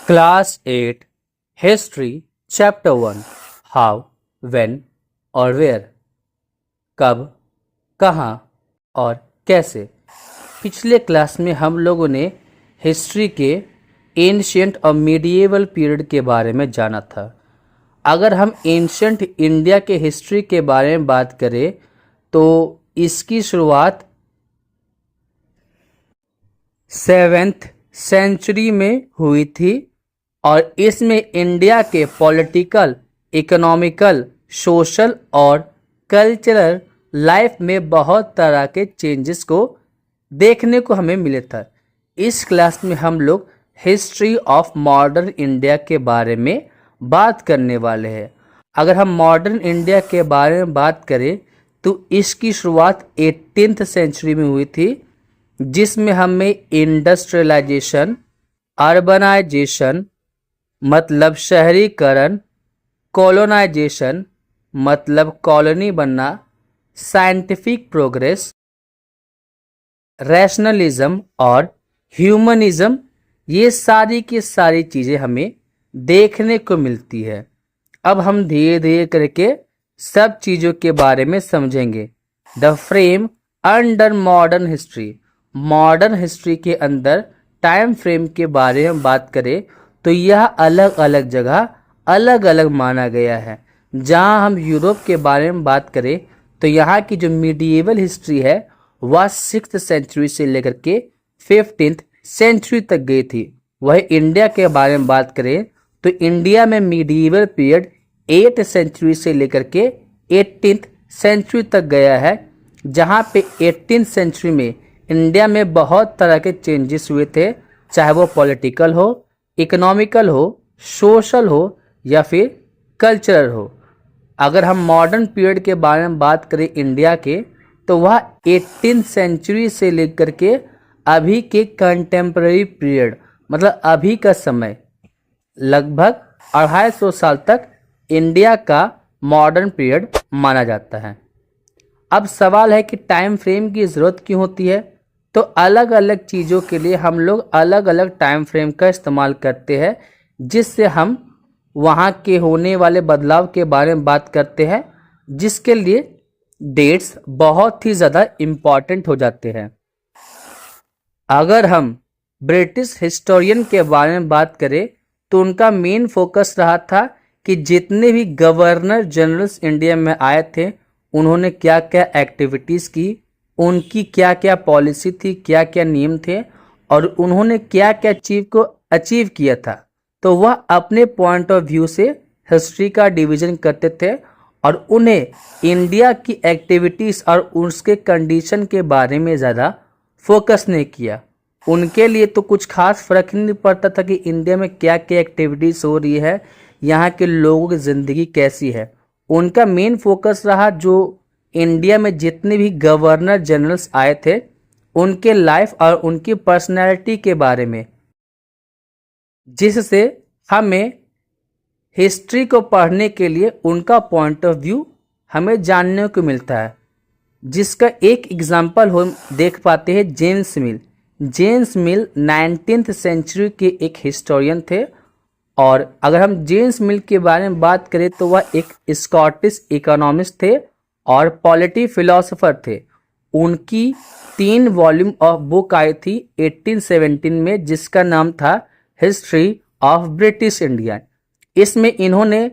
Class 8 History Chapter 1 How, When और Where कब, कहाँ और कैसे। पिछले क्लास में हम लोगों ने हिस्ट्री के एंशिएंट और मीडिएवल पीरियड के बारे में जाना था। अगर हम एंशिएंट इंडिया के हिस्ट्री के बारे में बात करें तो इसकी शुरुआत 7th सेंचुरी में हुई थी और इसमें इंडिया के पॉलिटिकल, इकोनॉमिकल, सोशल और कल्चरल लाइफ में बहुत तरह के चेंजेस को देखने को हमें मिले था। इस क्लास में हम लोग हिस्ट्री ऑफ मॉडर्न इंडिया के बारे में बात करने वाले हैं। अगर हम मॉडर्न इंडिया के बारे में बात करें तो इसकी शुरुआत 18th सेंचुरी में हुई थी, जिसमें हमें इंडस्ट्रियलाइजेशन, अर्बनाइजेशन मतलब शहरीकरण, कॉलोनाइजेशन मतलब कॉलोनी बनना, साइंटिफिक प्रोग्रेस, रैशनलिज्म और ह्यूमनिज्म, ये सारी की सारी चीज़ें हमें देखने को मिलती है। अब हम धीरे धीरे करके सब चीज़ों के बारे में समझेंगे। The frame under modern history, modern history के अंदर टाइम फ्रेम के बारे में बात करें तो यह अलग अलग जगह अलग अलग माना गया है। जहां हम यूरोप के बारे में बात करें तो यहाँ की जो मीडिएवल हिस्ट्री है वह 6th सेंचुरी से लेकर के 15th सेंचुरी तक गई थी। वह इंडिया के बारे में बात करें तो इंडिया में मीडिएवल पीरियड 8th सेंचुरी से लेकर के 18th सेंचुरी तक गया है, जहाँ पे 18th सेंचुरी में इंडिया में बहुत तरह के चेंजेस हुए थे, चाहे वो पॉलिटिकल हो, इकोनॉमिकल हो, सोशल हो या फिर कल्चरल हो। अगर हम मॉडर्न पीरियड के बारे में बात करें इंडिया के तो वह 18th सेंचुरी से लेकर के अभी के कंटेम्प्रेरी पीरियड मतलब अभी का समय लगभग 250 साल तक इंडिया का मॉडर्न पीरियड माना जाता है। अब सवाल है कि टाइम फ्रेम की ज़रूरत क्यों होती है, तो अलग अलग चीज़ों के लिए हम लोग अलग अलग टाइम फ्रेम का इस्तेमाल करते हैं, जिससे हम वहाँ के होने वाले बदलाव के बारे में बात करते हैं, जिसके लिए डेट्स बहुत ही ज़्यादा इम्पॉर्टेंट हो जाते हैं। अगर हम ब्रिटिश हिस्टोरियन के बारे में बात करें तो उनका मेन फोकस रहा था कि जितने भी गवर्नर जनरल्स इंडिया में आए थे उन्होंने क्या क्या एक्टिविटीज़ की, उनकी क्या क्या पॉलिसी थी, क्या क्या नियम थे और उन्होंने क्या क्या चीज़ को अचीव किया था। तो वह अपने पॉइंट ऑफ व्यू से हिस्ट्री का डिवीज़न करते थे और उन्हें इंडिया की एक्टिविटीज़ और उसके कंडीशन के बारे में ज़्यादा फोकस नहीं किया। उनके लिए तो कुछ खास फर्क नहीं पड़ता था कि इंडिया में क्या क्या एक्टिविटीज़ हो रही है, यहाँ के लोगों की ज़िंदगी कैसी है। उनका मेन फोकस रहा जो इंडिया में जितने भी गवर्नर जनरल्स आए थे उनके लाइफ और उनकी पर्सनैलिटी के बारे में, जिससे हमें हिस्ट्री को पढ़ने के लिए उनका पॉइंट ऑफ व्यू हमें जानने को मिलता है। जिसका एक एग्जांपल हम देख पाते हैं James Mill. James Mill 19th century के एक हिस्टोरियन थे और अगर हम जेम्स मिल के बारे में बात करें तो वह एक स्कॉटिश इकोनॉमिस्ट थे और पॉलिटी फिलोसोफर थे। उनकी 3 वॉल्यूम ऑफ बुक आई थी 1817 में, जिसका नाम था हिस्ट्री ऑफ ब्रिटिश इंडिया। इसमें इन्होंने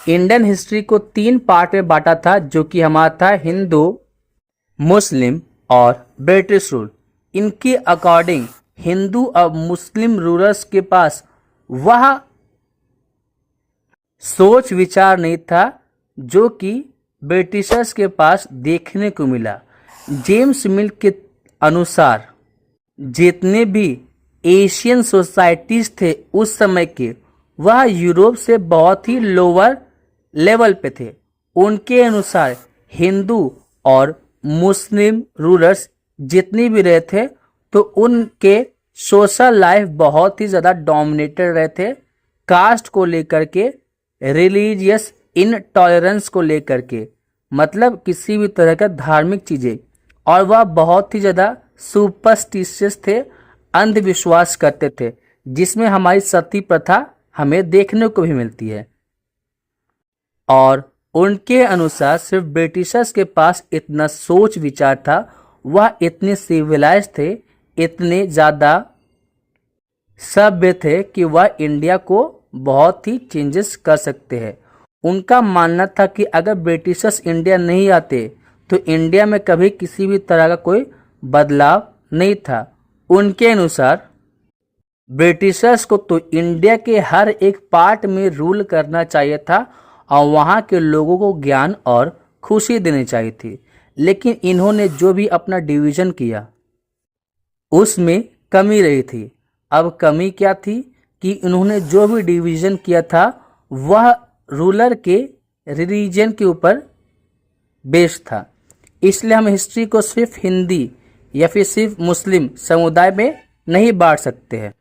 इंडियन हिस्ट्री को 3 पार्ट में बांटा था, जो कि हमारा था हिंदू, मुस्लिम और ब्रिटिश रूल। इनके अकॉर्डिंग हिंदू और मुस्लिम रूलर्स के पास वह सोच विचार नहीं था जो कि ब्रिटिशर्स के पास देखने को मिला। जेम्स मिल के अनुसार जितने भी एशियन सोसाइटीज थे उस समय के, वह यूरोप से बहुत ही लोअर लेवल पे थे। उनके अनुसार हिंदू और मुस्लिम रूलर्स जितनी भी रहे थे तो उनके सोशल लाइफ बहुत ही ज़्यादा डोमिनेटेड रहे थे, कास्ट को लेकर के, रिलीजियस इनटॉलरेंस को लेकर के, मतलब किसी भी तरह का धार्मिक चीज़ें, और वह बहुत ही ज़्यादा सुपरस्टिशियस थे, अंधविश्वास करते थे, जिसमें हमारी सती प्रथा हमें देखने को भी मिलती है। और उनके अनुसार सिर्फ ब्रिटिशर्स के पास इतना सोच विचार था, वह इतने सिविलाइज थे, इतने ज़्यादा सभ्य थे कि वह इंडिया को बहुत ही चेंजेस कर सकते हैं। उनका मानना था कि अगर ब्रिटिशर्स इंडिया नहीं आते तो इंडिया में कभी किसी भी तरह का कोई बदलाव नहीं था। उनके अनुसार ब्रिटिशर्स को तो इंडिया के हर एक पार्ट में रूल करना चाहिए था और वहाँ के लोगों को ज्ञान और खुशी देनी चाहिए थी। लेकिन इन्होंने जो भी अपना डिवीज़न किया उसमें कमी रही थी। अब कमी क्या थी कि इन्होंने जो भी डिवीज़न किया था वह रूलर के रिलीजन के ऊपर बेस्ड था। इसलिए हम हिस्ट्री को सिर्फ हिंदी या फिर सिर्फ मुस्लिम समुदाय में नहीं बांट सकते हैं,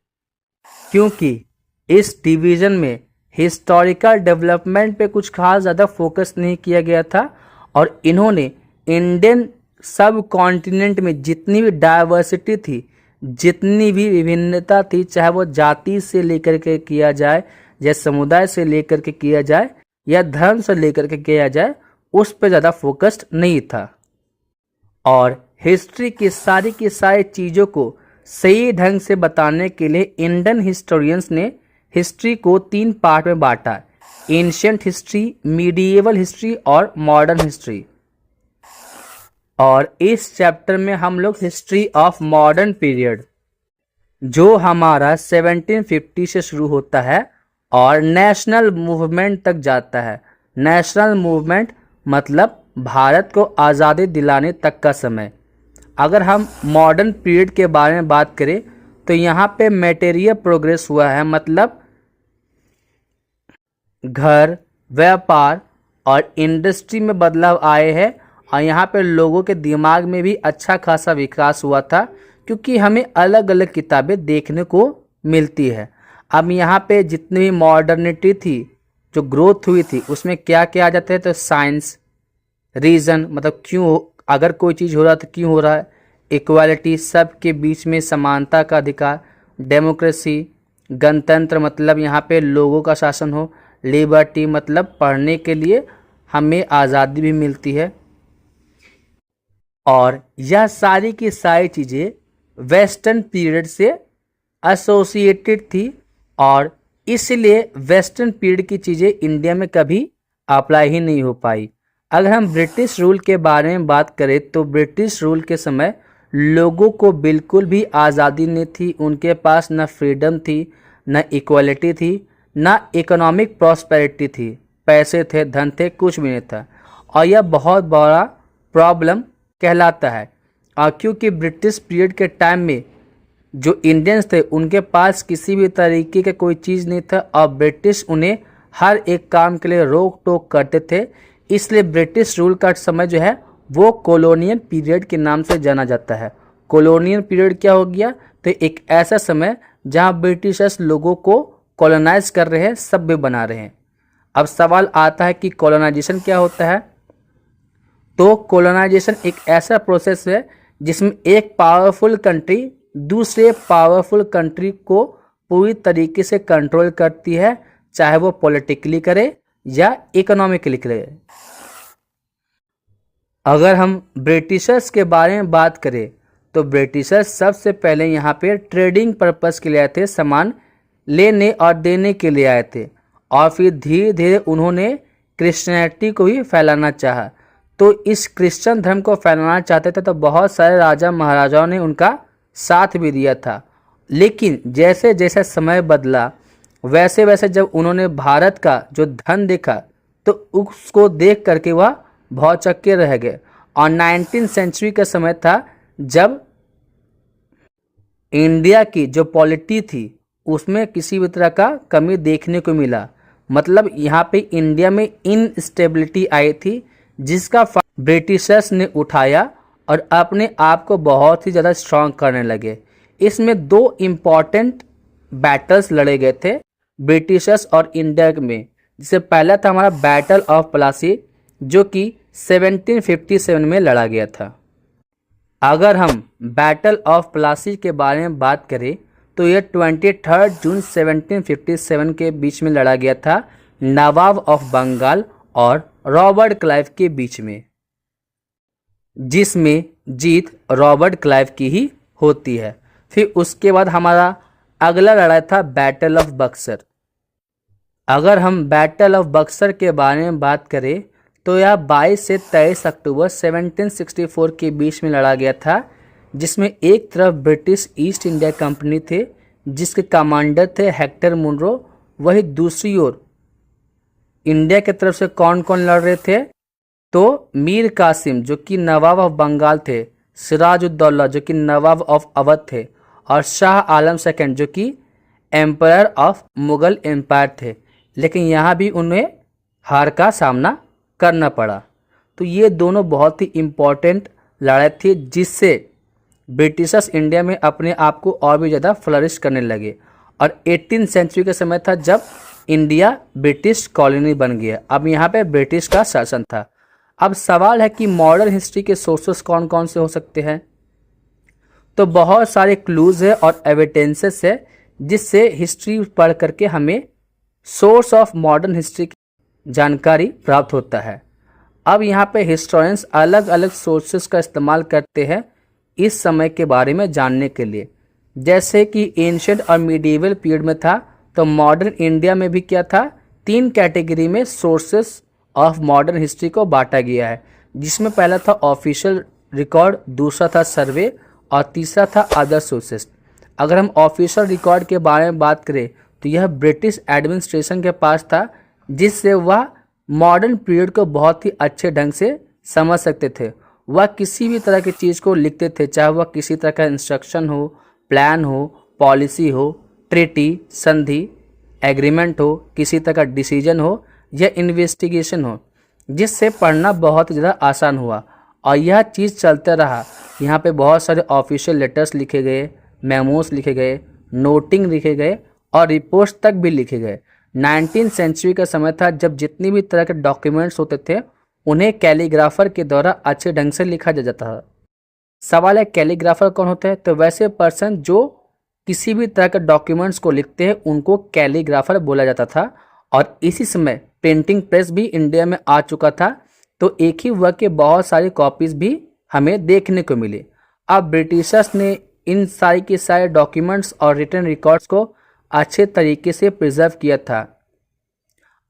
क्योंकि इस डिवीज़न में हिस्टोरिकल डेवलपमेंट पे कुछ खास ज़्यादा फोकस नहीं किया गया था। और इन्होंने इंडियन सब कॉन्टिनेंट में जितनी भी डाइवर्सिटी थी, जितनी भी विभिन्नता थी, चाहे वो जाति से लेकर के किया जाए या समुदाय से लेकर के किया जाए या धर्म से लेकर के किया जाए, उस पर ज़्यादा फोकस्ड नहीं था। और हिस्ट्री की सारी चीज़ों को सही ढंग से बताने के लिए इंडियन हिस्टोरियंस ने हिस्ट्री को 3 पार्ट में बांटा: एंशिएंट हिस्ट्री, मीडिएवल हिस्ट्री और मॉडर्न हिस्ट्री। और इस चैप्टर में हम लोग हिस्ट्री ऑफ मॉडर्न पीरियड, जो हमारा 1750 से शुरू होता है और नेशनल मूवमेंट तक जाता है। नेशनल मूवमेंट मतलब भारत को आज़ादी दिलाने तक का समय। अगर हम मॉडर्न पीरियड के बारे में बात करें तो यहाँ पे मटेरियल प्रोग्रेस हुआ है, मतलब घर, व्यापार और इंडस्ट्री में बदलाव आए हैं। और यहाँ पे लोगों के दिमाग में भी अच्छा खासा विकास हुआ था, क्योंकि हमें अलग अलग किताबें देखने को मिलती है। अब यहाँ पे जितनी भी मॉडर्निटी थी, जो ग्रोथ हुई थी, उसमें क्या क्या आ जाते हैं तो साइंस, रीज़न मतलब क्यों अगर कोई चीज़ हो रहा है तो क्यों हो रहा है, इक्वालिटी सब के बीच में समानता का अधिकार, डेमोक्रेसी, गणतंत्र मतलब यहाँ पे लोगों का शासन हो, लिबर्टी मतलब पढ़ने के लिए हमें आज़ादी भी मिलती है। और यह सारी की सारी चीज़ें वेस्टर्न पीरियड से एसोसिएटेड थी और इसलिए वेस्टर्न पीरियड की चीज़ें इंडिया में कभी अप्लाई ही नहीं हो पाई। अगर हम ब्रिटिश रूल के बारे में बात करें तो ब्रिटिश रूल के समय लोगों को बिल्कुल भी आज़ादी नहीं थी। उनके पास न फ्रीडम थी, न इक्वालिटी थी, न इकोनॉमिक प्रॉस्पेरिटी थी। पैसे थे, धन थे, कुछ भी नहीं था। और यह बहुत बड़ा प्रॉब्लम कहलाता है। क्योंकि ब्रिटिश पीरियड के टाइम में जो इंडियंस थे उनके पास किसी भी तरीके का कोई चीज़ नहीं था और ब्रिटिश उन्हें हर एक काम के लिए रोक टोक करते थे। इसलिए ब्रिटिश रूल का समय जो है वो कॉलोनियल पीरियड के नाम से जाना जाता है। कॉलोनियल पीरियड क्या हो गया, तो एक ऐसा समय जहां ब्रिटिशर्स लोगों को कॉलोनाइज कर रहे हैं, सभ्य बना रहे हैं। अब सवाल आता है कि कॉलोनाइजेशन क्या होता है। तो कॉलोनाइजेशन एक ऐसा प्रोसेस है जिसमें एक पावरफुल कंट्री दूसरे पावरफुल कंट्री को पूरी तरीके से कंट्रोल करती है, चाहे वो पॉलिटिकली करे या इकोनॉमिकली करे। अगर हम ब्रिटिशर्स के बारे में बात करें तो ब्रिटिशर्स सबसे पहले यहाँ पे ट्रेडिंग पर्पस के लिए आए थे, सामान लेने और देने के लिए आए थे। और फिर धीरे धीरे उन्होंने क्रिश्चियनिटी को भी फैलाना चाहा। तो इस क्रिश्चियन धर्म को फैलाना चाहते थे तो बहुत सारे राजा महाराजाओं ने उनका साथ भी दिया था। लेकिन जैसे जैसे समय बदला वैसे वैसे जब उन्होंने भारत का जो धन देखा तो उसको देख करके वह भौचक्के रह गए। और 19वीं सेंचुरी का समय था जब इंडिया की जो पॉलिटी थी उसमें किसी भी तरह का कमी देखने को मिला। मतलब यहाँ पे इंडिया में इनस्टेबिलिटी आई थी, जिसका ब्रिटिशर्स ने उठाया और अपने आप को बहुत ही ज़्यादा स्ट्रांग करने लगे। इसमें 2 इम्पॉर्टेंट बैटल्स लड़े गए थे ब्रिटिशर्स और इंडिया में। जिससे पहला था हमारा बैटल ऑफ प्लासी, जो कि 1757 में लड़ा गया था। अगर हम बैटल ऑफ प्लासी के बारे में बात करें तो यह 23 जून 1757 के बीच में लड़ा गया था नवाब ऑफ बंगाल और रॉबर्ट क्लाइव के बीच में, जिसमें जीत रॉबर्ट क्लाइव की ही होती है। फिर उसके बाद हमारा अगला लड़ाई था बैटल ऑफ बक्सर। अगर हम बैटल ऑफ बक्सर के बारे में बात करें तो यह 22 से 23 अक्टूबर 1764 के बीच में लड़ा गया था, जिसमें एक तरफ ब्रिटिश ईस्ट इंडिया कंपनी थे जिसके कमांडर थे हेक्टर मुनरो, वही दूसरी ओर इंडिया की तरफ से कौन कौन लड़ रहे थे, तो मीर कासिम जो कि नवाब ऑफ बंगाल थे, सिराजुद्दौला जो कि नवाब ऑफ अवध थे, और शाह आलम सेकंड जो कि एम्पायर ऑफ मुगल एम्पायर थे। लेकिन यहाँ भी उन्हें हार का सामना करना पड़ा। तो ये दोनों बहुत ही इम्पोर्टेंट लड़ाई थी जिससे ब्रिटिशर्स इंडिया में अपने आप को और भी ज़्यादा फ्लरिश करने लगे। और 18वीं सेंचुरी का समय था जब इंडिया ब्रिटिश कॉलोनी बन गया। अब यहाँ पे ब्रिटिश का शासन था। अब सवाल है कि मॉडर्न हिस्ट्री के सोर्सेस कौन कौन से हो सकते हैं, तो बहुत सारे क्लूज है और एविडेंसेस है जिससे हिस्ट्री पढ़ करके हमें सोर्स ऑफ मॉडर्न हिस्ट्री की जानकारी प्राप्त होता है। अब यहाँ पे हिस्टोरियंस अलग अलग सोर्सेस का इस्तेमाल करते हैं इस समय के बारे में जानने के लिए। जैसे कि एंशिएंट और मिडिवल पीरियड में था, तो मॉडर्न इंडिया में भी क्या था, 3 कैटेगरी में सोर्सेस ऑफ मॉडर्न हिस्ट्री को बांटा गया है, जिसमें पहला था ऑफिशियल रिकॉर्ड, दूसरा था सर्वे और तीसरा था अदर सोर्सेस। अगर हम ऑफिशियल रिकॉर्ड के बारे में बात करें तो यह ब्रिटिश एडमिनिस्ट्रेशन के पास था, जिससे वह मॉडर्न पीरियड को बहुत ही अच्छे ढंग से समझ सकते थे। वह किसी भी तरह की चीज़ को लिखते थे, चाहे वह किसी तरह का इंस्ट्रक्शन हो, प्लान हो, पॉलिसी हो, ट्रीटी, संधि, एग्रीमेंट हो, किसी तरह का डिसीजन हो या इन्वेस्टिगेशन हो, जिससे पढ़ना बहुत ज़्यादा आसान हुआ। और यह चीज़ चलते रहा। यहाँ पे बहुत सारे ऑफिशियल लेटर्स लिखे गए, मेमोस लिखे गए, नोटिंग लिखे गए और रिपोर्ट्स तक भी लिखे गए। 19वीं सेंचुरी का समय था जब जितनी भी तरह के डॉक्यूमेंट्स होते थे उन्हें कैलीग्राफर के द्वारा अच्छे ढंग से लिखा जाता था। सवाल है कैलीग्राफर कौन होता है, तो वैसे पर्सन जो किसी भी तरह के डॉक्यूमेंट्स को लिखते हैं उनको कैलीग्राफर बोला जाता था। और इसी समय प्रिंटिंग प्रेस भी इंडिया में आ चुका था, तो एक ही वर्क के बहुत सारी कॉपीज भी हमें देखने को मिले। अब ब्रिटिशर्स ने इन सारी के सारे डॉक्यूमेंट्स और रिटन रिकॉर्ड्स को अच्छे तरीके से प्रिजर्व किया था।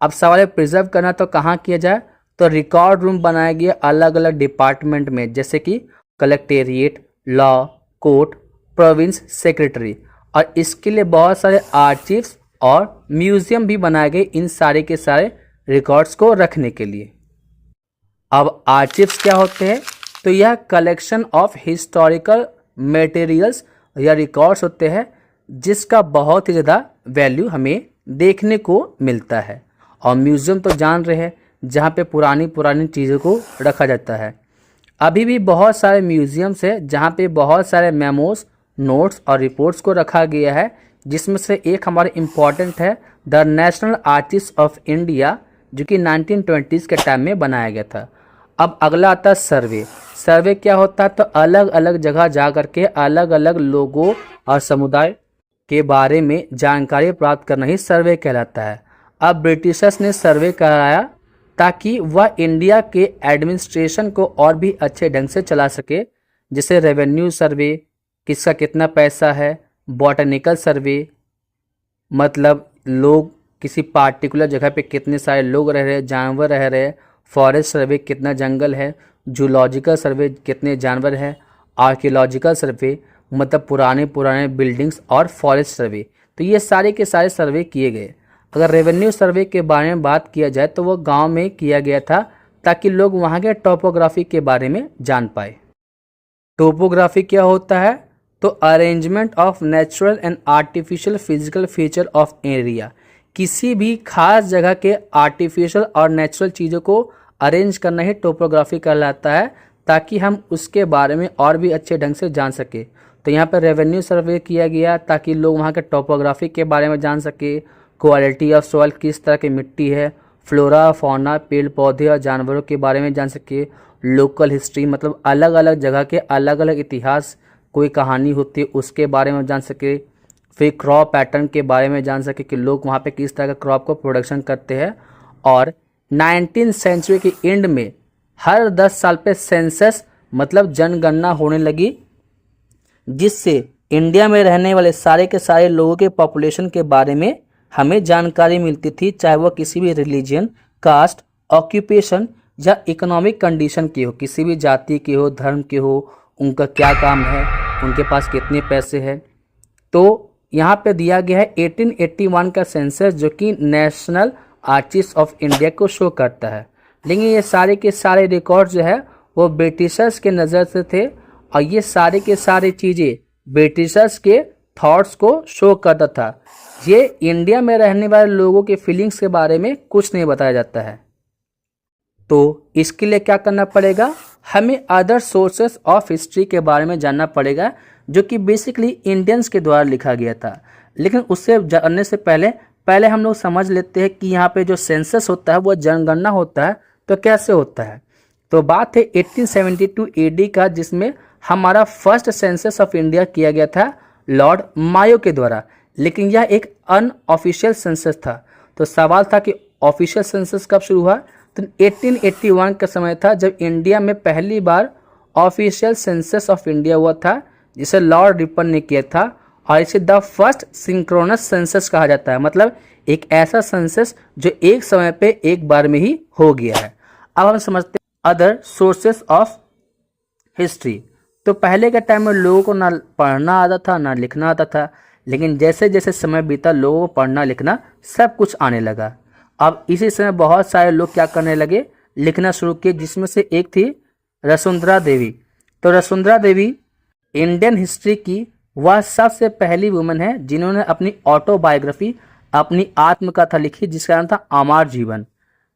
अब सवाल है प्रिजर्व करना तो कहाँ किया जाए, तो रिकॉर्ड रूम बनाया गया अलग अलग डिपार्टमेंट में, जैसे कि collectorate, law, court, province secretary. और इसके लिए बहुत सारे आर्चिव्स और म्यूजियम भी बनाए गए इन सारे के सारे रिकॉर्ड्स को रखने के लिए। अब आर्चिव्स क्या होते हैं, तो यह कलेक्शन ऑफ हिस्टोरिकल मटेरियल्स या रिकॉर्ड्स होते हैं जिसका बहुत ही ज़्यादा वैल्यू हमें देखने को मिलता है। और म्यूज़ियम तो जान रहे हैं जहाँ पे पुरानी पुरानी चीज़ों को रखा जाता है। अभी भी बहुत सारे म्यूज़ियम्स हैं जहाँ पे बहुत सारे मेमोस, नोट्स और रिपोर्ट्स को रखा गया है, जिसमें से एक हमारे इम्पॉर्टेंट है द नेशनल आर्chives ऑफ इंडिया, जो कि 1920s के टाइम में बनाया गया था। अब अगला आता है सर्वे। सर्वे क्या होता है, तो अलग अलग जगह जा करके अलग अलग लोगों और समुदाय के बारे में जानकारी प्राप्त करना ही सर्वे कहलाता है। अब ब्रिटिशर्स ने सर्वे कराया ताकि वह इंडिया के एडमिनिस्ट्रेशन को और भी अच्छे ढंग से चला सके, जैसे रेवेन्यू सर्वे, किसका कितना पैसा है, बॉटनिकल सर्वे, मतलब लोग किसी पार्टिकुलर जगह पे कितने सारे लोग रह रहे हैं, जानवर रह रहे हैं, फॉरेस्ट सर्वे कितना जंगल है, जूलॉजिकल सर्वे कितने जानवर हैं, आर्कियोलॉजिकल सर्वे मतलब पुराने पुराने बिल्डिंग्स और फॉरेस्ट सर्वे। तो ये सारे के सारे सर्वे किए गए। अगर रेवेन्यू सर्वे के बारे में बात किया जाए तो वो गांव में किया गया था ताकि लोग वहाँ के टोपोग्राफी के बारे में जान पाए। टोपोग्राफी क्या होता है, तो arrangement of natural and artificial physical feature of area. किसी भी खास जगह के आर्टिफिशियल और नेचुरल चीज़ों को अरेंज करना ही टोपोग्राफी कहलाता है, ताकि हम उसके बारे में और भी अच्छे ढंग से जान सके। तो यहाँ पर रेवेन्यू सर्वे किया गया ताकि लोग वहाँ के टोपोग्राफी के बारे में जान सके, क्वालिटी ऑफ सॉइल, किस तरह की मिट्टी है, फ्लोरा फौना, पेड़ पौधे और जानवरों के बारे में जान सके, लोकल हिस्ट्री मतलब अलग अलग जगह के अलग अलग इतिहास, कोई कहानी होती है उसके बारे में जान सके, फिर क्रॉप पैटर्न के बारे में जान सके कि लोग वहाँ पे किस तरह का क्रॉप को प्रोडक्शन करते हैं। और 19th सेंचुरी के एंड में हर 10 साल पे सेंसस मतलब जनगणना होने लगी, जिससे इंडिया में रहने वाले सारे के सारे लोगों के पॉपुलेशन के बारे में हमें जानकारी मिलती थी, चाहे वो किसी भी रिलीजन, कास्ट, ऑक्यूपेशन या इकोनॉमिक कंडीशन के हो, किसी भी जाति के हो, धर्म के हो, उनका क्या काम है, उनके पास कितने पैसे हैं। तो यहाँ पे दिया गया है 1881 का सेंसस, जो कि नेशनल आर्चिव्स ऑफ इंडिया को शो करता है। लेकिन ये सारे के सारे रिकॉर्ड जो है वो ब्रिटिशर्स के नज़र से थे, और ये सारे के सारे चीज़ें ब्रिटिशर्स के थॉट्स को शो करता था। ये इंडिया में रहने वाले लोगों के फीलिंग्स के बारे में कुछ नहीं बताया जाता है। तो इसके लिए क्या करना पड़ेगा, हमें अदर सोर्सेस ऑफ हिस्ट्री के बारे में जानना पड़ेगा, जो कि बेसिकली इंडियंस के द्वारा लिखा गया था। लेकिन उससे जानने से पहले हम लोग समझ लेते हैं कि यहाँ पे जो सेंसस होता है वो जनगणना होता है, तो कैसे होता है। तो बात है 1872 AD का, जिसमें हमारा फर्स्ट सेंसस ऑफ इंडिया किया गया था लॉर्ड मायो के द्वारा। लेकिन यह एक अनऑफिशियल सेंसस था। तो सवाल था कि ऑफिशियल सेंसस कब शुरू हुआ, तो 1881 का समय था जब इंडिया में पहली बार ऑफिशियल सेंसस ऑफ इंडिया हुआ था, जिसे लॉर्ड रिपन ने किया था। और इसे द फर्स्ट सिंक्रोनस सेंसस कहा जाता है, मतलब एक ऐसा सेंसस जो एक समय पे एक बार में ही हो गया है। अब हम समझते हैं अदर सोर्सेस ऑफ हिस्ट्री। तो पहले के टाइम में लोगों को ना पढ़ना आता था ना लिखना आता था, लेकिन जैसे जैसे समय बीता लोगों को पढ़ना लिखना सब कुछ आने लगा। अब इसी समय बहुत सारे लोग क्या करने लगे, लिखना शुरू किए, जिसमें से एक थी वसुंधरा देवी। तो वसुंधरा देवी इंडियन हिस्ट्री की वह सबसे पहली वुमन है जिन्होंने अपनी ऑटोबायोग्राफी, अपनी आत्मकथा लिखी, जिसका नाम था अमर जीवन।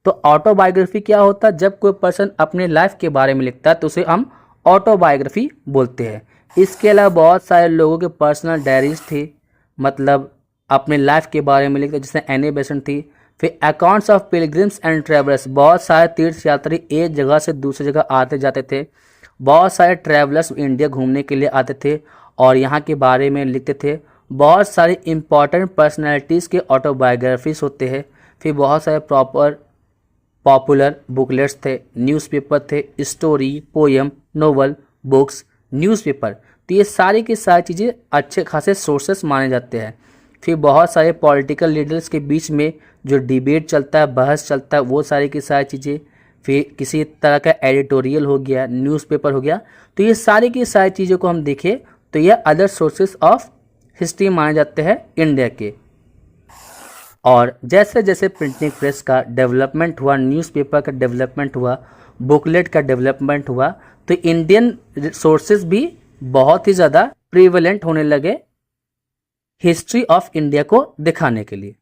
तो ऑटोबायोग्राफी क्या होता है, जब कोई पर्सन अपने लाइफ के बारे में लिखता है तो उसे हम ऑटोबायोग्राफी बोलते हैं। इसके अलावा बहुत सारे लोगों के पर्सनल डायरीज थे, मतलब अपने लाइफ के बारे में लिखते, जैसे एनी बेसेंट थी। फिर accounts of pilgrims and travellers, बहुत सारे तीर्थयात्री एक जगह से दूसरी जगह आते जाते थे। बहुत सारे ट्रैवलर्स इंडिया घूमने के लिए आते थे और यहाँ के बारे में लिखते थे। बहुत सारे इंपॉर्टेंट पर्सनैलिटीज़ के ऑटोबायोग्राफीज होते हैं। फिर बहुत सारे पॉपुलर बुकलेट्स थे, न्यूज़पेपर थे, story, poem, novel, books, newspaper. तो ये सारी की सारी चीज़ें अच्छे खासे सोर्सेस माने जाते हैं। फिर बहुत सारे पॉलिटिकल लीडर्स के बीच में जो डिबेट चलता है, बहस चलता है, वो सारी की सारी चीज़ें। फिर किसी तरह का एडिटोरियल हो गया, न्यूज़पेपर हो गया। तो ये सारी की सारी चीज़ों को हम देखें तो ये अदर सोर्सेस ऑफ हिस्ट्री माने जाते हैं इंडिया के। और जैसे जैसे प्रिंटिंग प्रेस का डेवलपमेंट हुआ, न्यूज़पेपर का डेवलपमेंट हुआ, बुकलेट का डेवलपमेंट हुआ, तो इंडियन सोर्सेज भी बहुत ही ज़्यादा प्रीवेलेंट होने लगे हिस्ट्री ऑफ इंडिया को दिखाने के लिए।